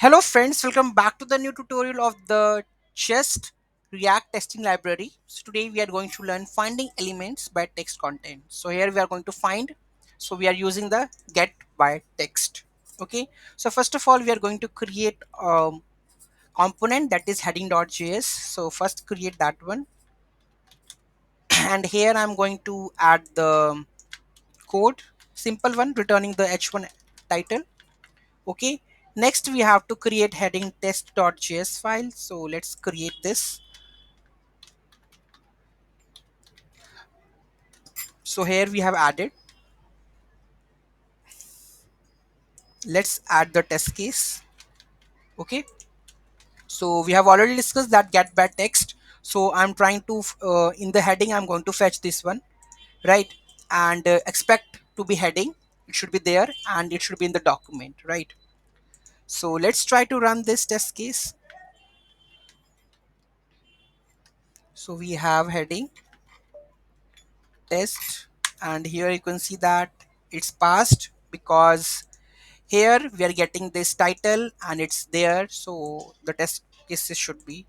Hello friends, welcome back to the new tutorial of the Just React testing library. So today we are going to learn finding elements by text content. So here we are going to find, so we are using the get by text. Okay, so first of all we are going to create a component that is heading.js. So first create that one and here I'm going to add the code, simple one returning the h1 title. Okay, next we have to create heading test.js file, so let's create this. So here we have added, let's add the test case. Okay, so we have already discussed that get by text, so I'm trying to in the heading I'm going to fetch this one, right? And expect to be heading, it should be there and it should be in the document, right? So let's try to run this test case. So we have heading test and here you can see that it's passed because here we are getting this title and it's there, so the test cases should be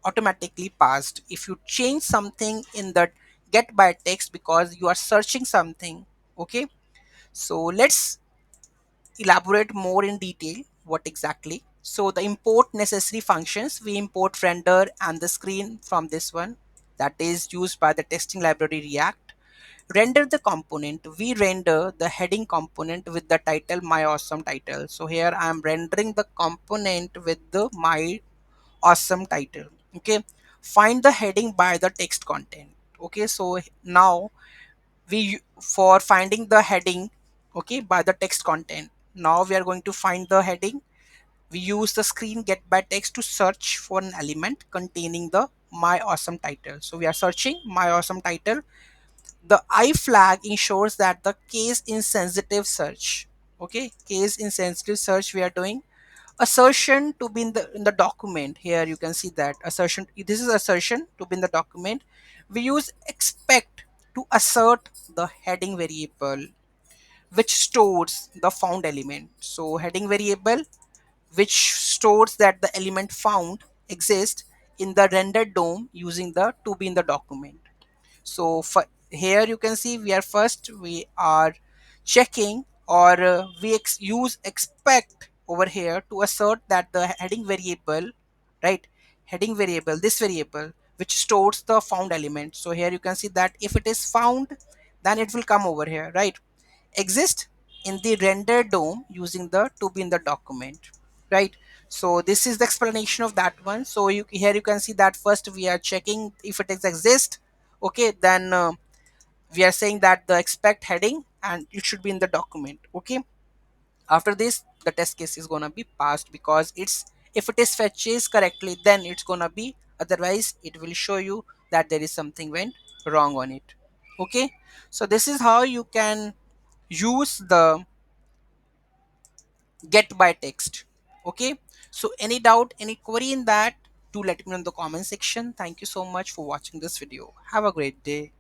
automatically passed. If you change something in the get by text because you are searching something, okay, so let's elaborate more in detail what exactly. So the import necessary functions, we import render and the screen from this one, that is used by the testing library React. Render the component, we render the heading component with the title my awesome title. So here I am rendering the component with the my awesome title. Okay, find the heading by the text content. Okay, so now for finding the heading, okay, by the text content, now we are going to find the heading. We use the screen get by text to search for an element containing the my awesome title. So we are searching my awesome title. The I flag ensures that the case insensitive search, okay, case insensitive search we are doing. Assertion to be in the document, here you can see that assertion, this is assertion to be in the document. We use expect to assert the heading variable which stores the found element. So heading variable which stores that the element found exists in the rendered DOM using the to be in the document. So for here you can see we are checking, or use expect over here to assert that the heading variable, right, heading variable, this variable which stores the found element. So here you can see that if it is found, then it will come over here, right, exist in the render DOM using the to be in the document, right? So this is the explanation of that one. So here you can see that first we are checking if it is exist, okay, then we are saying that the expect heading and it should be in the document. Okay, after this the test case is gonna be passed because it's, if it is fetches correctly then it's gonna be, otherwise it will show you that there is something went wrong on it. Okay, so this is how you can use the get by text. Okay, so any doubt, any query in that, do let me know in the comment section. Thank you so much for watching this video. Have a great day.